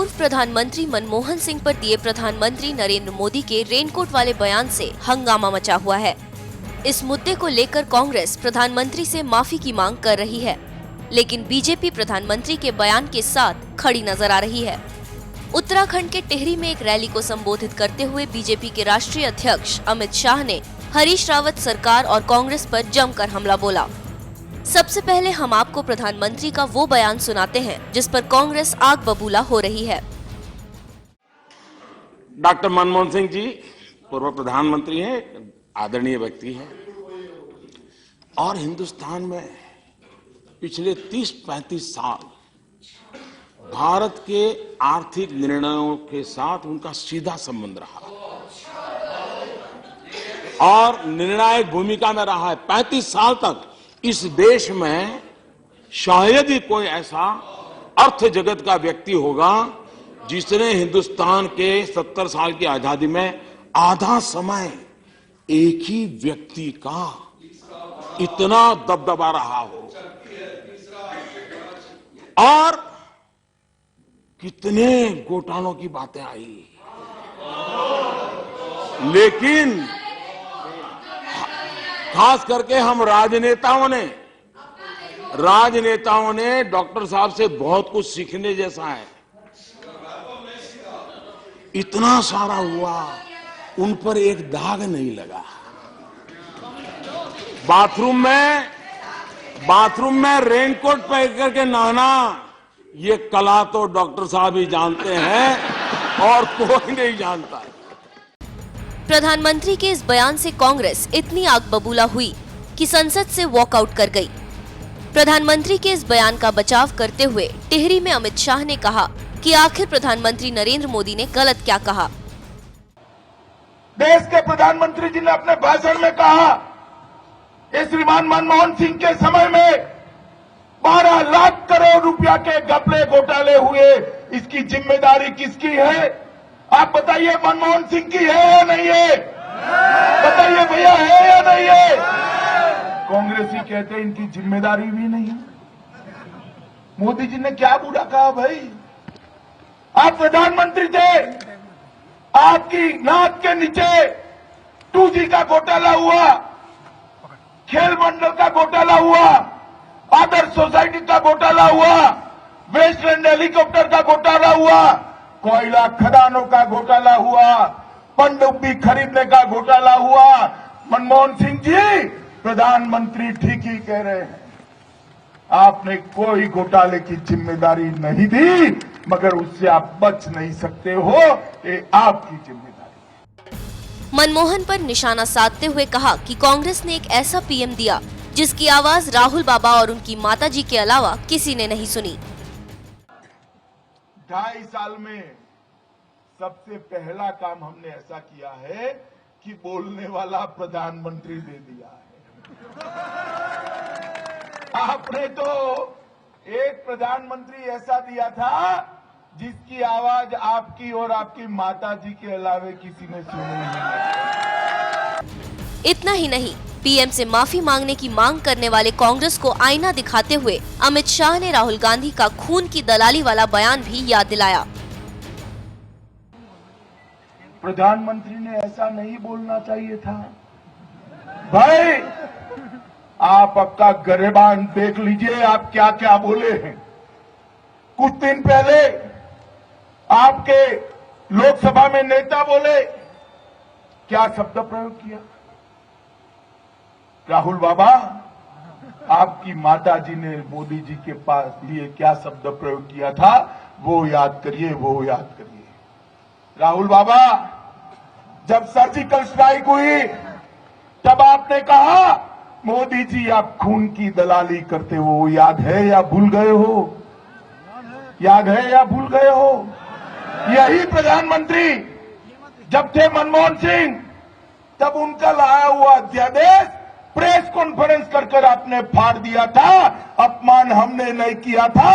पूर्व प्रधानमंत्री मनमोहन सिंह पर दिए प्रधानमंत्री नरेंद्र मोदी के रेनकोट वाले बयान से हंगामा मचा हुआ है। इस मुद्दे को लेकर कांग्रेस प्रधानमंत्री से माफी की मांग कर रही है, लेकिन बीजेपी प्रधानमंत्री के बयान के साथ खड़ी नजर आ रही है। उत्तराखंड के टिहरी में एक रैली को संबोधित करते हुए बीजेपी के राष्ट्रीय अध्यक्ष अमित शाह ने हरीश रावत सरकार और कांग्रेस पर जमकर हमला बोला। सबसे पहले हम आपको प्रधानमंत्री का वो बयान सुनाते हैं जिस पर कांग्रेस आग बबूला हो रही है। डॉक्टर मनमोहन सिंह जी पूर्व प्रधानमंत्री हैं, आदरणीय व्यक्ति हैं और हिंदुस्तान में पिछले 30-35 साल भारत के आर्थिक निर्णयों के साथ उनका सीधा संबंध रहा और निर्णायक भूमिका में रहा है। 35 साल तक इस देश में शायद ही कोई ऐसा अर्थ जगत का व्यक्ति होगा जिसने हिंदुस्तान के 70 साल की आजादी में आधा समय एक ही व्यक्ति का इतना दबदबा रहा हो और कितने घोटालों की बातें आई, लेकिन खास करके हम राजनेताओं ने डॉक्टर साहब से बहुत कुछ सीखने जैसा है। इतना सारा हुआ, उन पर एक दाग नहीं लगा। बाथरूम में रेनकोट पहन करके नहाना, ये कला तो डॉक्टर साहब ही जानते हैं और कोई नहीं जानता। प्रधानमंत्री के इस बयान से कांग्रेस इतनी आग बबूला हुई कि संसद से वॉकआउट कर गई। प्रधानमंत्री के इस बयान का बचाव करते हुए टिहरी में अमित शाह ने कहा कि आखिर प्रधानमंत्री नरेंद्र मोदी ने गलत क्या कहा। देश के प्रधानमंत्री जी ने अपने भाषण में कहा कि श्रीमान मनमोहन सिंह के समय में 12 लाख करोड़ रुपया के घपले घोटाले हुए, इसकी जिम्मेदारी किसकी है? आप बताइए, मनमोहन सिंह की है या नहीं है? बताइए भैया, है या नहीं है? कांग्रेसी कहते हैं इनकी जिम्मेदारी भी नहीं है। मोदी जी ने क्या बुरा कहा भाई? आप प्रधानमंत्री थे, आपकी नाक के नीचे 2G का घोटाला हुआ, खेल मंडल का घोटाला हुआ, आदर्श सोसाइटी का घोटाला हुआ, वेस्टलैंड हेलीकॉप्टर का घोटाला हुआ, कोयला खदानों का घोटाला हुआ, पनडुब्बी खरीदने का घोटाला हुआ। मनमोहन सिंह जी प्रधानमंत्री ठीक ही कह रहे हैं, आपने कोई घोटाले की जिम्मेदारी नहीं दी, मगर उससे आप बच नहीं सकते हो, ये आपकी जिम्मेदारी। मनमोहन पर निशाना साधते हुए कहा कि कांग्रेस ने एक ऐसा पीएम दिया जिसकी आवाज राहुल बाबा और उनकी माताजी के अलावा किसी ने नहीं सुनी। 2.5 साल में सबसे पहला काम हमने ऐसा किया है कि बोलने वाला प्रधानमंत्री दे दिया है। आपने तो एक प्रधानमंत्री ऐसा दिया था जिसकी आवाज आपकी और आपकी माताजी के अलावे किसी ने सुनी नहीं। इतना ही नहीं, पीएम से माफी मांगने की मांग करने वाले कांग्रेस को आईना दिखाते हुए अमित शाह ने राहुल गांधी का खून की दलाली वाला बयान भी याद दिलाया। प्रधानमंत्री ने ऐसा नहीं बोलना चाहिए था भाई। आप आपका गरेबान देख लीजिए, आप क्या क्या बोले हैं। कुछ दिन पहले आपके लोकसभा में नेता बोले, क्या शब्द प्रयोग किया? राहुल बाबा, आपकी माताजी ने मोदी जी के पास लिए क्या शब्द प्रयोग किया था, वो याद करिए, वो याद करिए। राहुल बाबा, जब सर्जिकल स्ट्राइक हुई तब आपने कहा मोदी जी आप खून की दलाली करते हो, वो याद है या भूल गए हो? याद है या भूल गए हो? यही प्रधानमंत्री जब थे मनमोहन सिंह, तब उनका लाया हुआ अध्यादेश प्रेस कॉन्फ्रेंस कर आपने फाड़ दिया था। अपमान हमने नहीं किया था,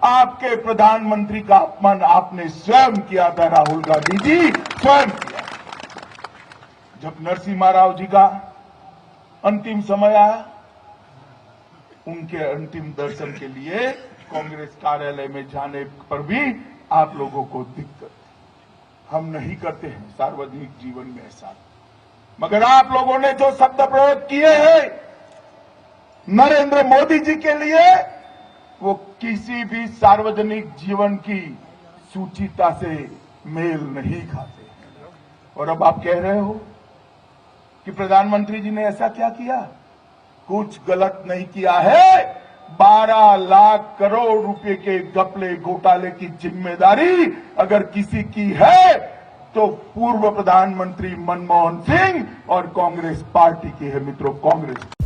आपके प्रधानमंत्री का अपमान आपने स्वयं किया था राहुल गांधी जी, स्वयं किया। जब नरसिम्हा राव जी का अंतिम समय आया, उनके अंतिम दर्शन के लिए कांग्रेस कार्यालय में जाने पर भी आप लोगों को दिक्कत। हम नहीं करते हैं सार्वजनिक जीवन में ऐसा, मगर आप लोगों ने जो शब्द प्रयोग किए हैं नरेंद्र मोदी जी के लिए, वो किसी भी सार्वजनिक जीवन की सूचिता से मेल नहीं खाते। और अब आप कह रहे हो कि प्रधानमंत्री जी ने ऐसा क्या किया? कुछ गलत नहीं किया है। 12 लाख करोड़ रुपए के घपले घोटाले की जिम्मेदारी अगर किसी की है तो पूर्व प्रधानमंत्री मनमोहन सिंह और कांग्रेस पार्टी की है। मित्रों, कांग्रेस